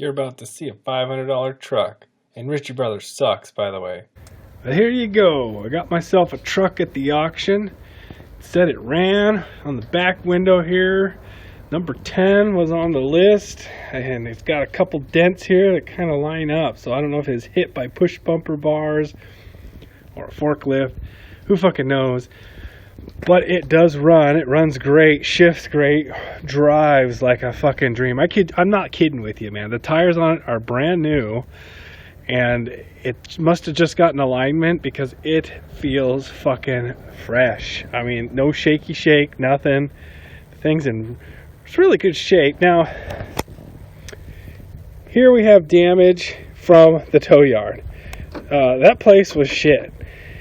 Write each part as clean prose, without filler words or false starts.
You're about to see a $500 truck. And Ritchie Brothers sucks, by the way. But here you go. I got myself a truck at the auction. It said it ran on the back window here. Number 10 was on the list. And it's got a couple dents here that kind of line up. So I don't know if it's hit by push bumper bars or a forklift. Who fucking knows? But it does run. It runs great, shifts great, drives like a fucking dream. I'm not kidding with you, man. The tires on it are brand new, and it must have just gotten alignment because it feels fucking fresh. I mean, no shaky shake, nothing. The thing's in really good shape. Now, here we have damage from the tow yard. That place was shit.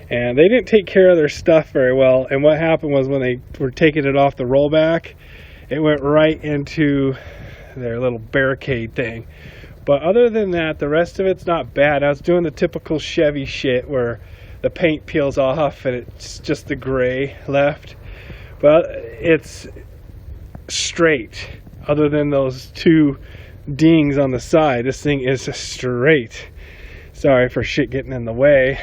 And they didn't take care of their stuff very well. And what happened was when they were taking it off the rollback, it went right into their little barricade thing. But other than that, the rest of it's not bad. I was doing the typical Chevy shit where the paint peels off and it's just the gray left. But it's straight. Other than those two dings on the side, this thing is straight. Sorry for shit getting in the way.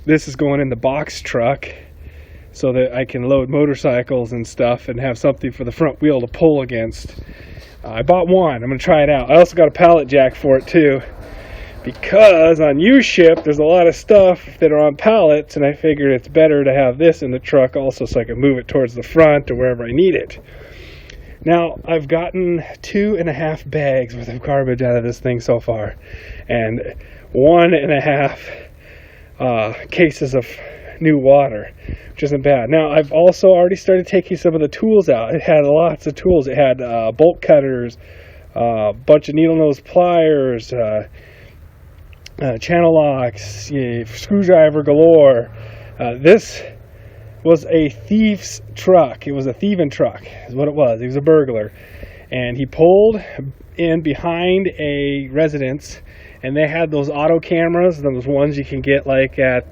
This is going in the box truck so that I can load motorcycles and stuff and have something for the front wheel to pull against. I bought one. I'm going to try it out. I also got a pallet jack for it too, because on U-Ship there's a lot of stuff that are on pallets, and I figured it's better to have this in the truck also so I can move it towards the front or wherever I need it. Now, I've gotten 2.5 bags worth of garbage out of this thing so far, and 1.5 cases of new water, which isn't bad. Now, I've also already started taking some of the tools out. It had lots of tools. It had bolt cutters, a bunch of needle nose pliers, channel locks, screwdriver galore. This was a thief's truck. It was a thieving truck is what it was. He was a burglar, and he pulled in behind a residence, and they had those auto cameras, those ones you can get like at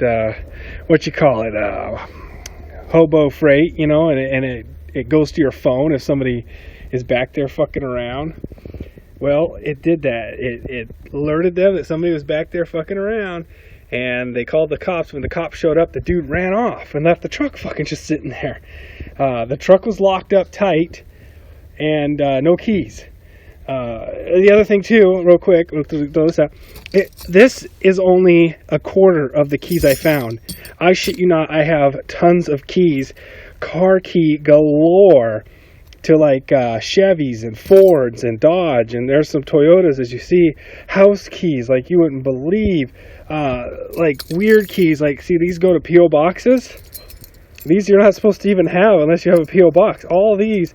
Hobo Freight, and it goes to your phone if somebody is back there fucking around. Well, it did that. It alerted them that somebody was back there fucking around, and they called the cops. When the cops showed up, the dude ran off and left the truck fucking just sitting there. The truck was locked up tight and no keys. The other thing too, real quick, we'll throw this out. This is only a quarter of the keys I found. I shit you not, I have tons of keys, car key galore, to like Chevys and Fords and Dodge, and there's some Toyotas, as you see. House keys like you wouldn't believe, like weird keys. Like, see, these go to P.O. boxes. These you're not supposed to even have unless you have a P.O. box. All these.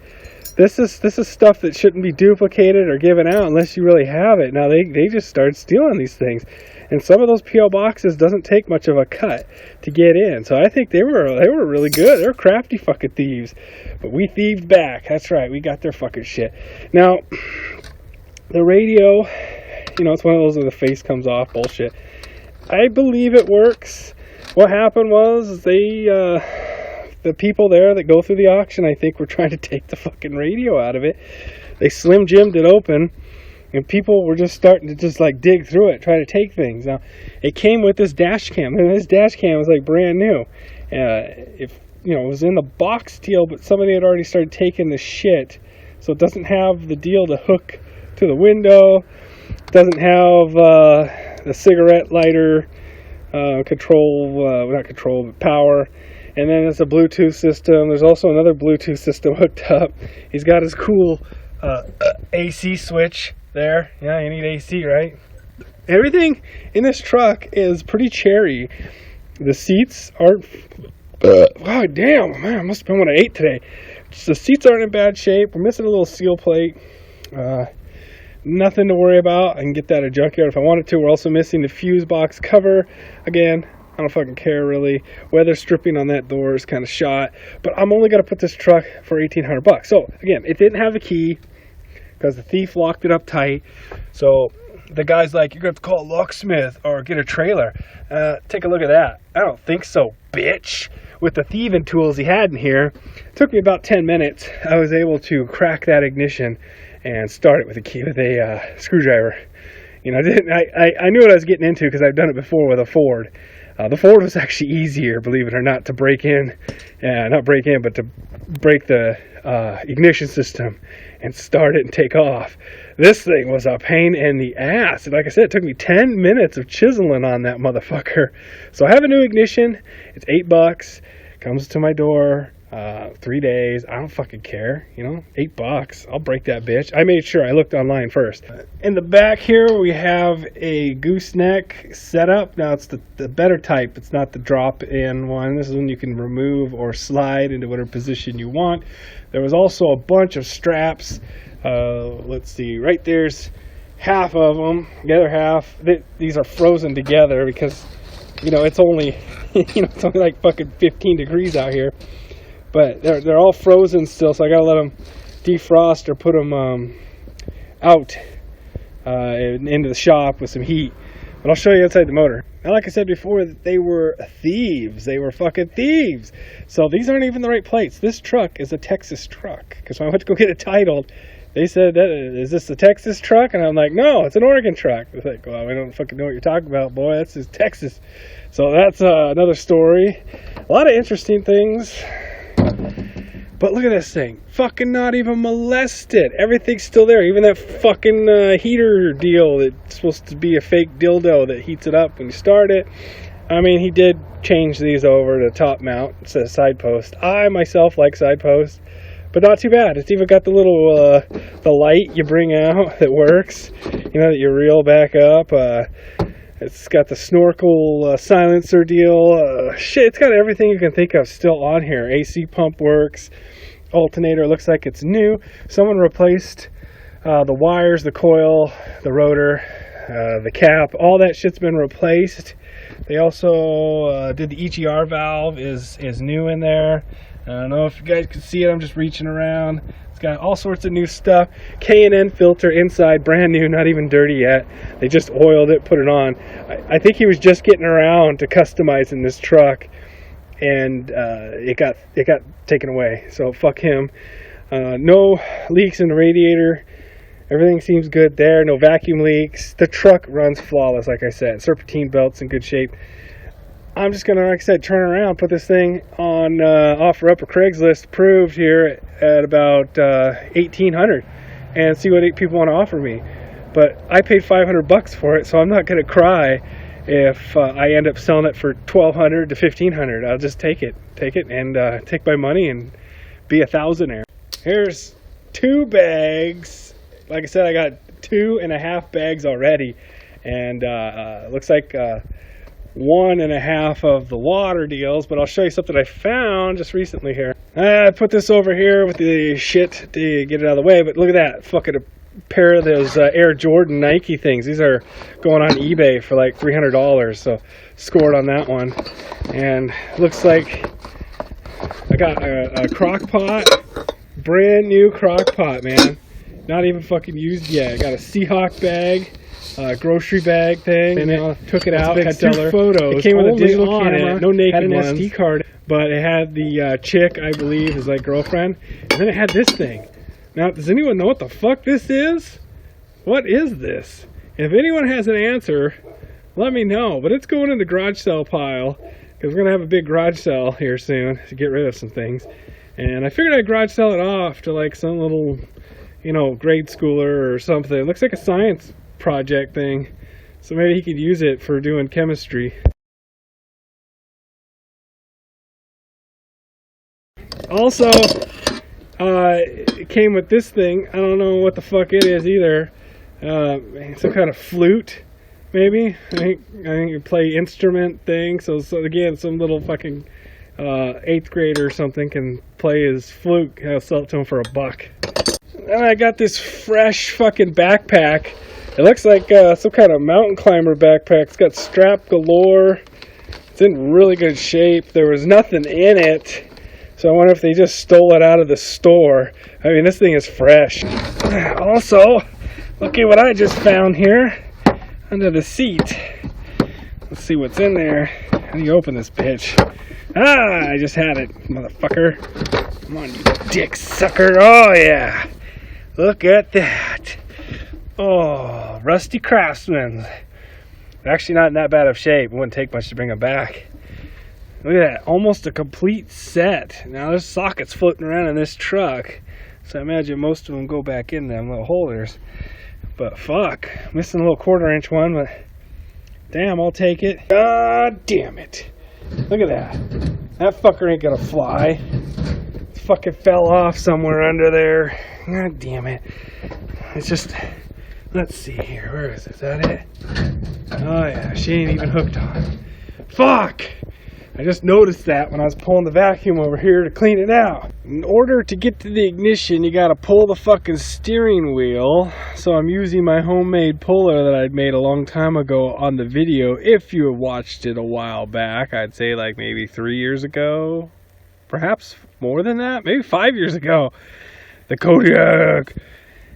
This is stuff that shouldn't be duplicated or given out unless you really have it. Now they just start stealing these things, and some of those P.O. boxes doesn't take much of a cut to get in. So I think they were really good. They're crafty fucking thieves, but we thieved back. That's right, we got their fucking shit. Now the radio, it's one of those where the face comes off bullshit. I believe it works. What happened was the people there that go through the auction, I think, were trying to take the fucking radio out of it. They Slim Jimmed it open, and people were just starting to just like dig through it, try to take things. Now, it came with this dash cam, and this dash cam was like brand new. It was in the box deal, but somebody had already started taking the shit, so it doesn't have the deal to hook to the window. It doesn't have the cigarette lighter power. And then it's a Bluetooth system. There's also another Bluetooth system hooked up. He's got his cool AC switch there. Yeah, you need AC, right? Everything in this truck is pretty cherry. The seats aren't... wow, damn, man, I must have been what I ate today. The seats aren't in bad shape. We're missing a little seal plate. Nothing to worry about. I can get that at a junkyard if I wanted to. We're also missing the fuse box cover. Again, I don't fucking care really. Weather stripping on that door is kind of shot, but I'm only gonna put this truck for $1,800. So again, it didn't have a key because the thief locked it up tight. So the guy's like, "You're gonna have to call a locksmith or get a trailer." Take a look at that. I don't think so, bitch. With the thieving tools he had in here, it took me about 10 minutes. I was able to crack that ignition and start it with a key, with a screwdriver. You know, I knew what I was getting into because I've done it before with a Ford. The Ford was actually easier, believe it or not, to break in. Not break in, but to break the ignition system and start it and take off. This thing was a pain in the ass. Like I said, it took me 10 minutes of chiseling on that motherfucker. So I have a new ignition. It's $8. Comes to my door. 3 days. I don't fucking care. You know, $8. I'll break that bitch. I made sure I looked online first. In the back here, we have a gooseneck setup. Now, it's the better type. It's not the drop-in one. This is one you can remove or slide into whatever position you want. There was also a bunch of straps. Let's see. Right there's half of them. The other half, these are frozen together because, you know, it's only, it's only like fucking 15 degrees out here. But they're all frozen still, so I gotta let them defrost or put them out into the shop with some heat. But I'll show you inside the motor. Now, like I said before, they were thieves. They were fucking thieves. So these aren't even the right plates. This truck is a Texas truck. Because when I went to go get it titled, they said, "Is this a Texas truck?" And I'm like, "No, it's an Oregon truck." It's like, "Well, we don't fucking know what you're talking about, boy. That's just Texas." So that's another story. A lot of interesting things. But look at this thing. Fucking not even molested. Everything's still there. Even that fucking heater deal that's supposed to be a fake dildo that heats it up when you start it. I mean, he did change these over to top mount. It says side post. I myself like side post, but not too bad. It's even got the little the light you bring out that works. You know, that you reel back up. It's got the snorkel silencer deal. Shit, it's got everything you can think of still on here. AC pump works. Alternator looks like it's new. Someone replaced the wires, the coil, the rotor, the cap. All that shit's been replaced. They also did the EGR valve is new in there. I don't know if you guys can see it. I'm just reaching around. It's got all sorts of new stuff. K&N filter inside, brand new, not even dirty yet. They just oiled it, put it on. I think he was just getting around to customizing this truck, and it got taken away. So fuck him. No leaks in the radiator. Everything seems good there. No vacuum leaks. The truck runs flawless, like I said. Serpentine belt's in good shape. I'm just gonna, like I said, turn around, put this thing on offer up a Craigslist approved here at about $1,800, and see what people want to offer me. But I paid $500 for it, so I'm not gonna cry if I end up selling it for $1,200 to $1,500. I'll just take it, and take my money and be a thousandaire. Here's 2 bags. Like I said, I got 2.5 bags already, and looks like 1.5 of the water deals, but I'll show you something I found just recently here. I put this over here with the shit to get it out of the way, but look at that. Fucking a pair of those Air Jordan Nike things. These are going on eBay for like $300, so scored on that one. And looks like I got a crock pot, brand new crock pot, man. Not even fucking used yet. I got a Seahawk bag. Grocery bag thing, and it took it out. Had 2 photos. It came with a digital camera, no naked had an ones. SD card, but it had the chick, I believe, his like girlfriend, and then it had this thing. Now, does anyone know what the fuck this is? What is this? If anyone has an answer, let me know. But it's going in the garage sale pile because we're gonna have a big garage sale here soon to get rid of some things. And I figured I'd garage sell it off to like some little, grade schooler or something. It looks like a science project thing, so maybe he could use it for doing chemistry. Also, it came with this thing. I don't know what the fuck it is either. Some kind of flute, maybe. I think you play instrument thing. So again, some little fucking 8th grader or something can play his flute. I'll sell it to him for $1. And I got this fresh fucking backpack. It looks like some kind of mountain climber backpack. It's got strap galore. It's in really good shape. There was nothing in it, so I wonder if they just stole it out of the store. I mean, this thing is fresh. Also, look at what I just found here under the seat. Let's see what's in there. How do you open this bitch? Ah, I just had it, motherfucker. Come on, you dick sucker. Oh, yeah. Look at that. Oh, rusty Craftsman. Actually not in that bad of shape. It wouldn't take much to bring them back. Look at that. Almost a complete set. Now there's sockets floating around in this truck. So I imagine most of them go back in them little holders. But fuck. Missing a little 1/4-inch one, but damn, I'll take it. God damn it. Look at that. That fucker ain't gonna fly. It fucking fell off somewhere under there. God damn it. It's just, let's see here. Where is it? Is that it? Oh yeah, she ain't even hooked on. Fuck! I just noticed that when I was pulling the vacuum over here to clean it out. In order to get to the ignition, you gotta pull the fucking steering wheel. So I'm using my homemade puller that I'd made a long time ago on the video. If you have watched it a while back, I'd say like maybe 3 years ago. Perhaps more than that, maybe 5 years ago. The Kodiak.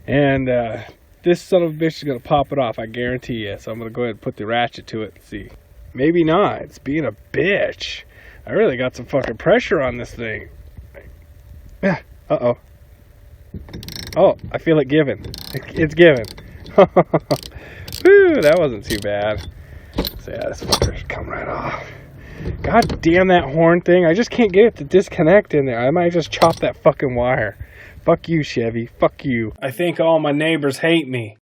And this son of a bitch is gonna pop it off, I guarantee you. So I'm gonna go ahead and put the ratchet to it and see. Maybe not. It's being a bitch. I really got some fucking pressure on this thing. Yeah. Uh-oh. Oh, I feel it giving. It's giving. Whew, that wasn't too bad. So yeah, this fucker's come right off. God damn that horn thing. I just can't get it to disconnect in there. I might just chop that fucking wire. Fuck you, Chevy. Fuck you. I think all my neighbors hate me.